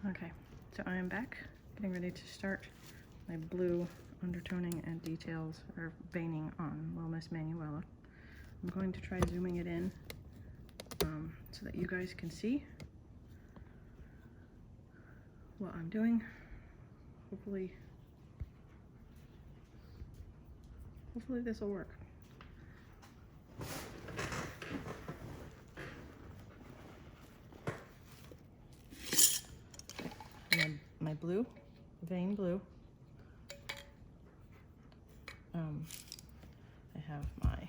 Okay, so I am back, getting ready to start my blue undertoning and details or veining on Little Miss Manuela. I'm going to try zooming it in so that you guys can see what I'm doing. Hopefully this will work. My blue, vein blue. I have my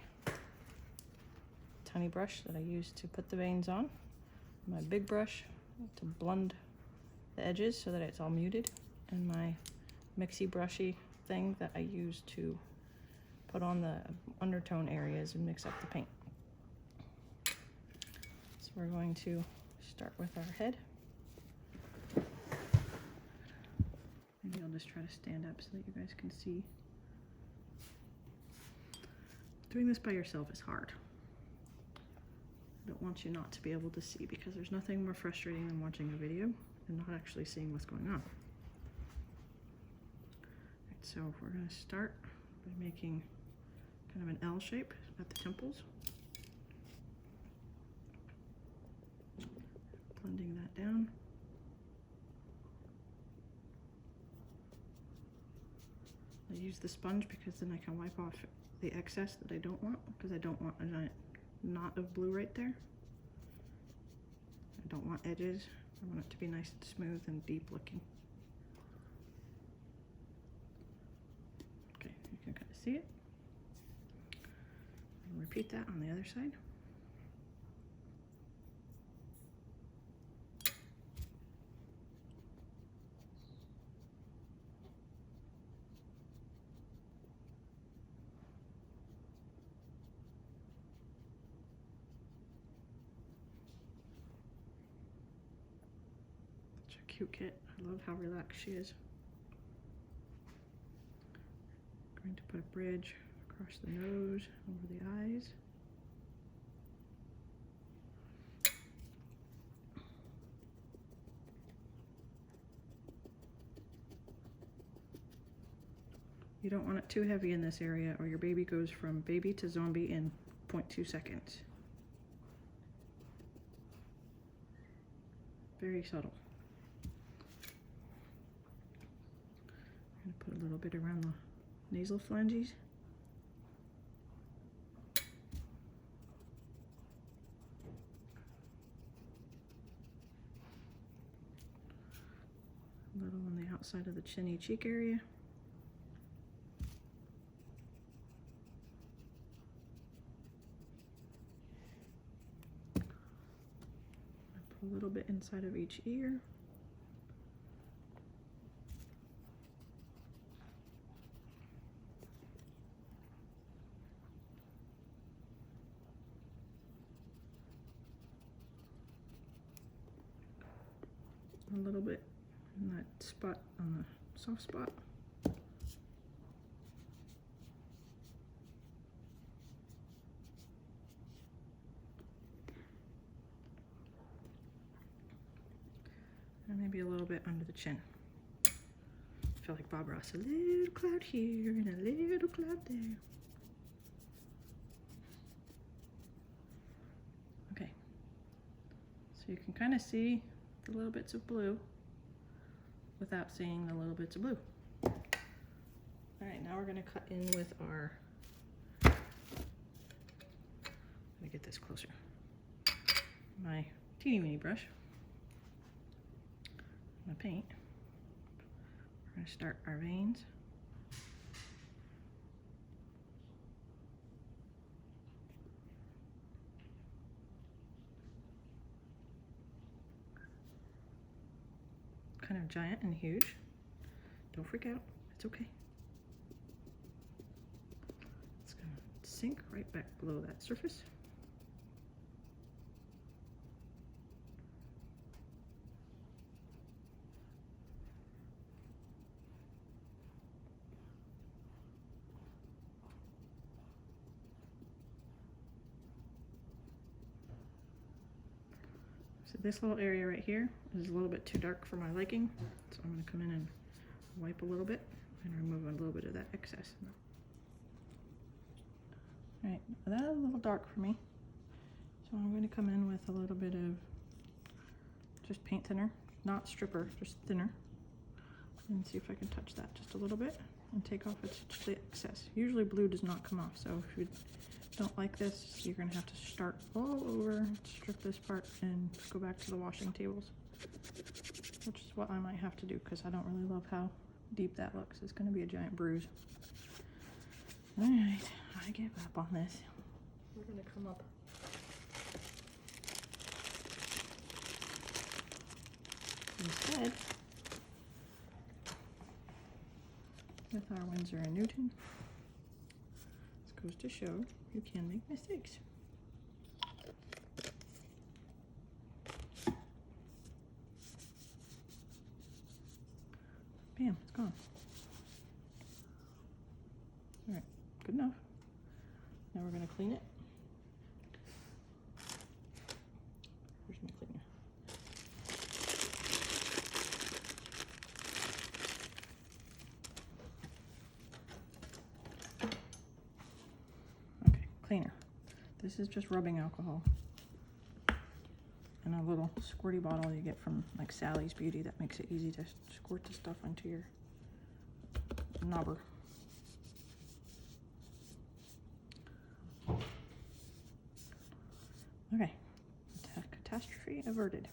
tiny brush that I use to put the veins on, my big brush to blend the edges so that it's all muted, and my mixy brushy thing that I use to put on the undertone areas and mix up the paint. So we're going to start with our head. Maybe I'll just try to stand up so that you guys can see. Doing this by yourself is hard. I don't want you not to be able to see, because there's nothing more frustrating than watching a video and not actually seeing what's going on. Right, so we're going to start by making kind of an L shape at the temples. Blending that down. I use the sponge because then I can wipe off the excess that I don't want, because I don't want a giant knot of blue right there. I don't want edges. I want it to be nice and smooth and deep looking. Okay, you can kind of see it. And repeat that on the other side. Cute kit. I love how relaxed she is. Going to put a bridge across the nose, over the eyes. You don't want it too heavy in this area, or your baby goes from baby to zombie in 0.2 seconds. Very subtle. Put a little bit around the nasal phalanges. A little on the outside of the chinny cheek area. I put a little bit inside of each ear. A little bit in that spot on the soft spot. And maybe a little bit under the chin. I feel like Bob Ross, a little cloud here and a little cloud there. Okay, so you can kind of see the little bits of blue without seeing the little bits of blue. All right, now we're going to cut in with our, let me get this closer, my teeny weeny brush, my paint. We're going to start our veins. Kind of giant and huge. Don't freak out, it's okay. It's gonna sink right back below that surface. So this little area right here is a little bit too dark for my liking, so I'm going to come in and wipe a little bit and remove a little bit of that excess. All right, that's a little dark for me, so I'm going to come in with a little bit of just paint thinner, not stripper, just thinner, and see if I can touch that just a little bit and take off the excess. Usually blue does not come off, so if you don't like this, you're going to have to start all over, strip this part, and go back to the washing tables, which is what I might have to do because I don't really love how deep that looks. It's going to be a giant bruise. All right, I give up on this. We're going to come up instead with our Winsor & Newton. This goes to show you can make mistakes. Bam, it's gone. All right, good enough. Now we're going to clean it. Where's my cleaner? Okay, cleaner. This is just rubbing alcohol. And a little squirty bottle you get from like Sally's Beauty that makes it easy to squirt the stuff onto your knobber. Okay, catastrophe averted.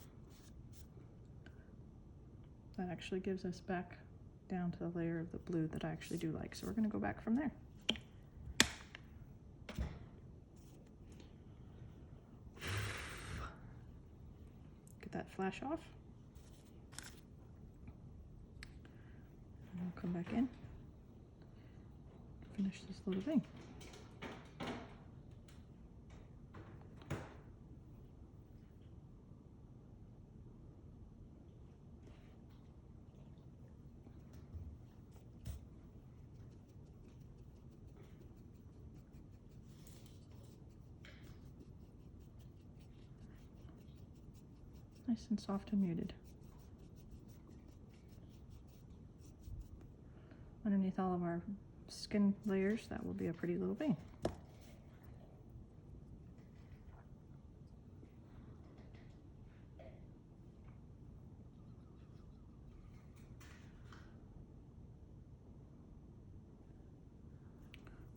That actually gives us back down to the layer of the blue that I actually do like. So we're going to go back from there. Get that flash off. And we'll come back in. Finish this little thing. Nice and soft and muted. Underneath all of our skin layers, that will be a pretty little vein.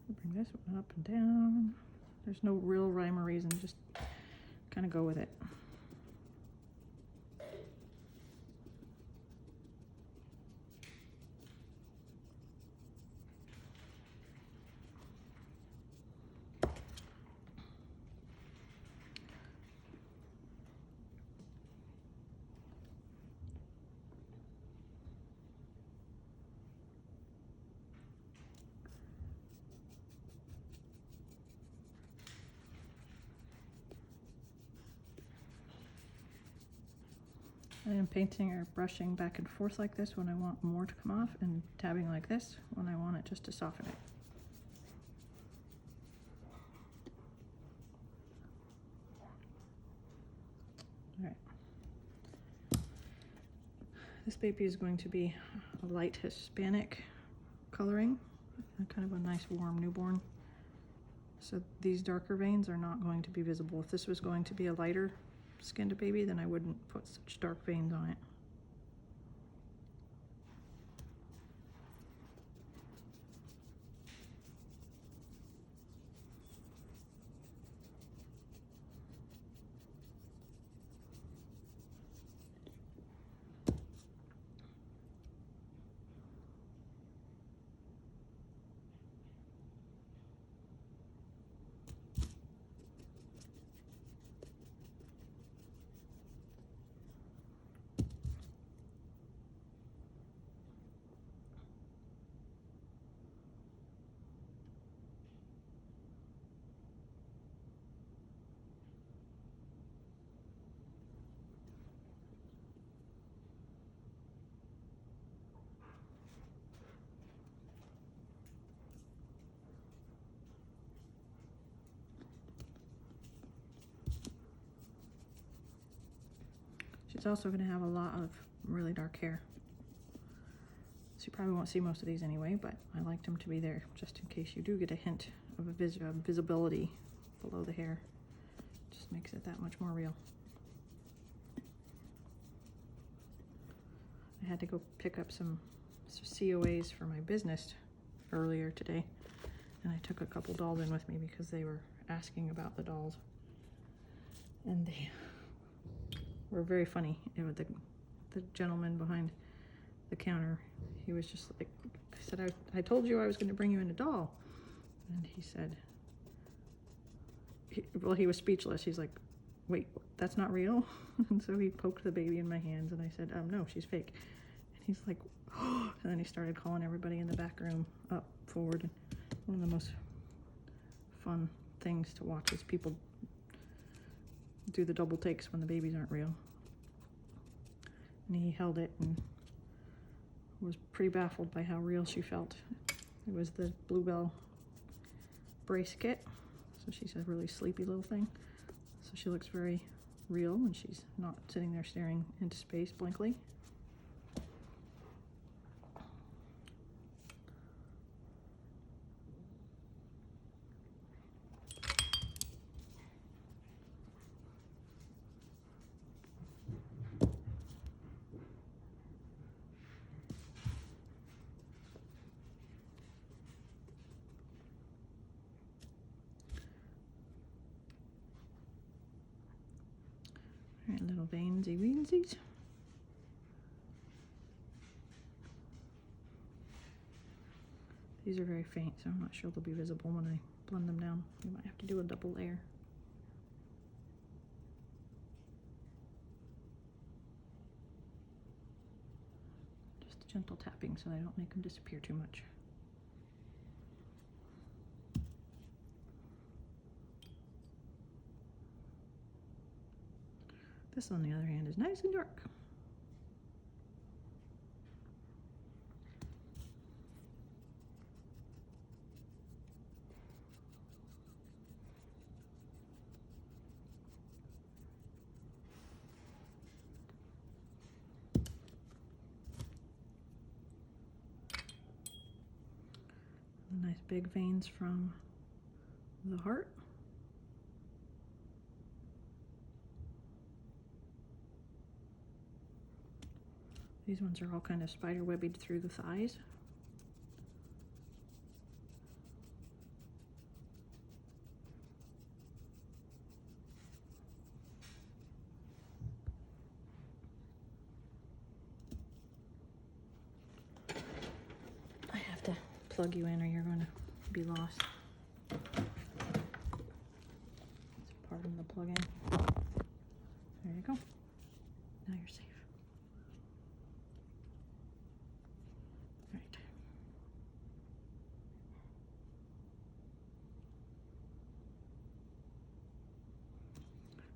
Bring this one up and down. There's no real rhyme or reason, just kind of go with it. I am painting or brushing back and forth like this when I want more to come off, and tabbing like this when I want it just to soften it. All right. This baby is going to be a light Hispanic coloring, kind of a nice warm newborn. So these darker veins are not going to be visible. If this was going to be a lighter skinned baby, then I wouldn't put such dark veins on it. She's also going to have a lot of really dark hair. So you probably won't see most of these anyway, but I liked them to be there just in case you do get a hint of a visibility below the hair. Just makes it that much more real. I had to go pick up some COAs for my business earlier today, and I took a couple dolls in with me because they were asking about the dolls, and they were very funny. It was the gentleman behind the counter. He was just like, I said, I told you I was going to bring you in a doll, and he said, he was speechless. He's like, wait, that's not real? And so he poked the baby in my hands, and I said, no, she's fake. And he's like, oh, and then he started calling everybody in the back room up forward. And one of the most fun things to watch is people do the double takes when the babies aren't real. And he held it and was pretty baffled by how real she felt. It was the Bluebell brace kit. So she's a really sleepy little thing. So she looks very real when she's not sitting there staring into space blankly. All right, little veinsy weensies. These are very faint, so I'm not sure they'll be visible when I blend them down. You might have to do a double layer. Just gentle tapping so I don't make them disappear too much. This, on the other hand, is nice and dark. The nice big veins from the heart. These ones are all kind of spider webbed through the thighs. I have to plug you in or you're going to be lost. So pardon the plug in. There you go. Now you're safe. Right.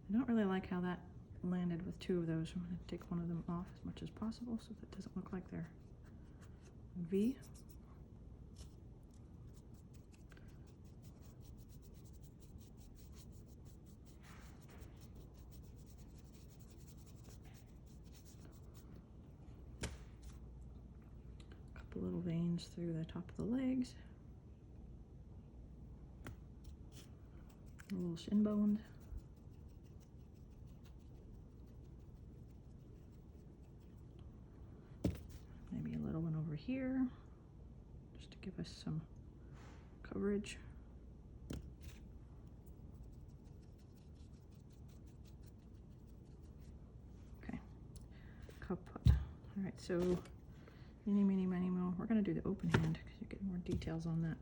I don't really like how that landed with two of those. I'm going to take one of them off as much as possible so that it doesn't look like they're V. Couple little veins through the top of the legs. A little shin bones. Maybe a little one over here, just to give us some coverage. Okay, kaput. All right, so eeny, meeny, miny, mo. We're gonna do the open hand because you get more details on that.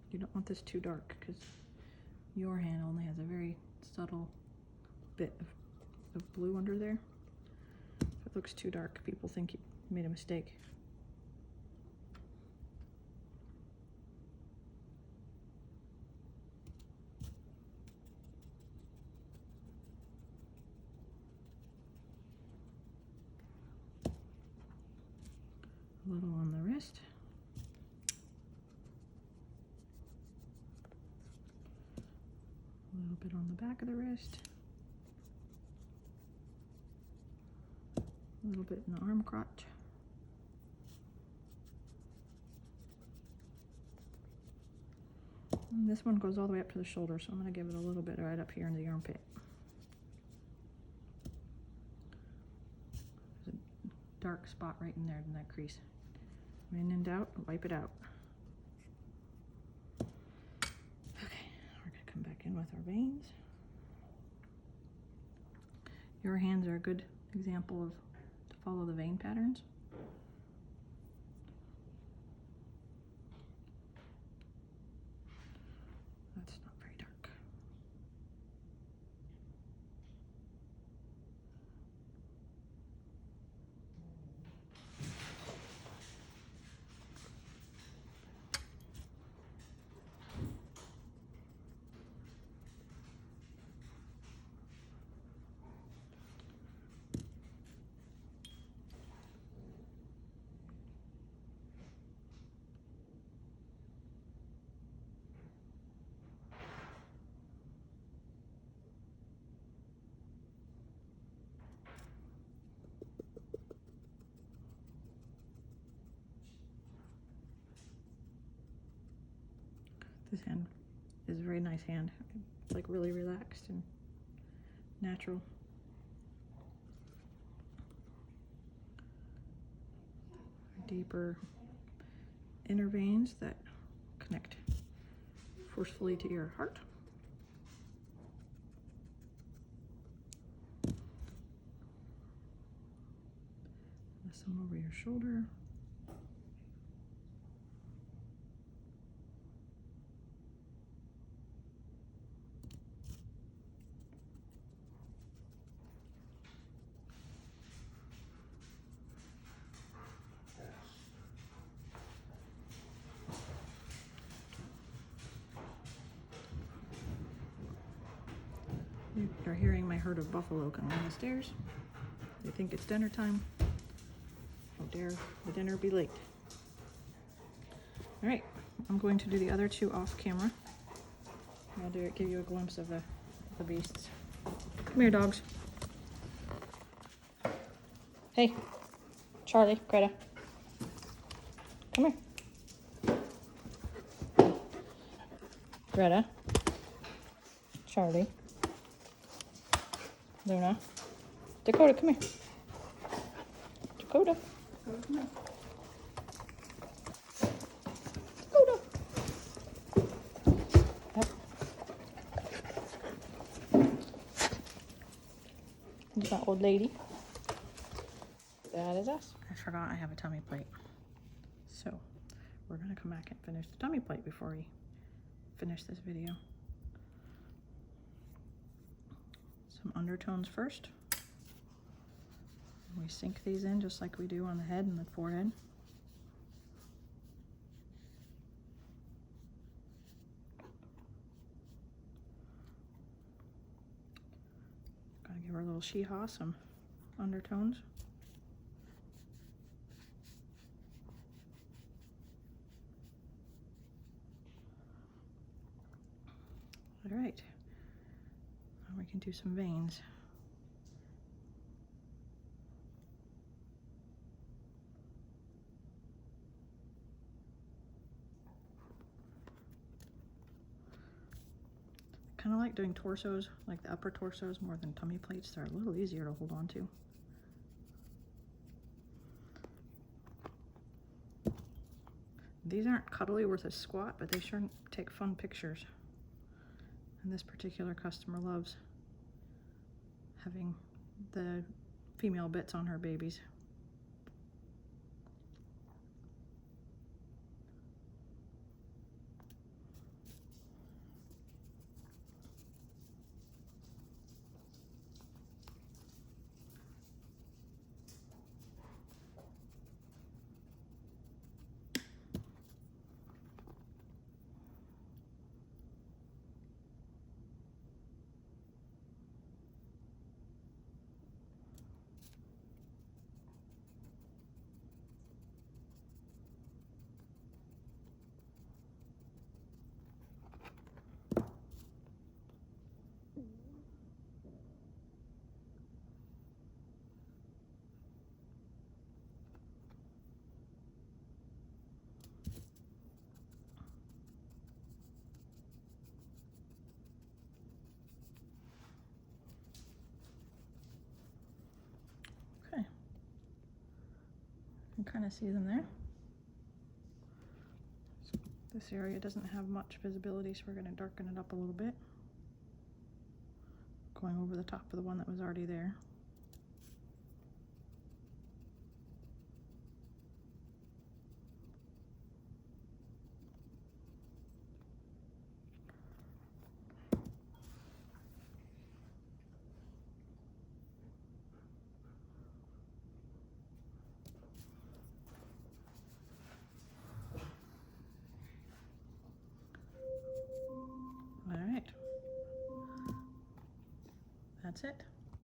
You don't want this too dark because your hand only has a very subtle bit of blue under there. If it looks too dark, people think you made a mistake. A little on the wrist. A little bit on the back of the wrist. A little bit in the arm crotch. And this one goes all the way up to the shoulder, so I'm going to give it a little bit right up here in the armpit. There's a dark spot right in there in that crease. When in doubt, wipe it out. Okay, we're going to come back in with our veins. Your hands are a good example of to follow the vein patterns. That's not very dark. This hand is a very nice hand. It's like really relaxed and natural. Deeper inner veins that connect forcefully to your heart. Some over your shoulder. You're hearing my herd of buffalo coming down the stairs. They think it's dinner time. How dare the dinner be late. All right, I'm going to do the other two off camera. I'll give you a glimpse of the beasts. Come here, dogs. Hey, Charlie, Greta. Come here. Greta. Charlie. Luna. Dakota, come here. Dakota. Come here. Dakota. Yep. There's my old lady. That is us. I forgot I have a tummy plate. So we're gonna come back and finish the tummy plate before we finish this video. Some undertones first. We sink these in just like we do on the head and the forehead. Gotta give our little she-haw some undertones. All right. We can do some veins. I kind of like doing torsos, like the upper torsos, more than tummy plates. They're a little easier to hold on to. These aren't cuddly worth a squat, but they sure take fun pictures. And this particular customer loves having the female bits on her babies. kind of see them there. This area doesn't have much visibility, so we're going to darken it up a little bit. Going over the top of the one that was already there. All right, that's it.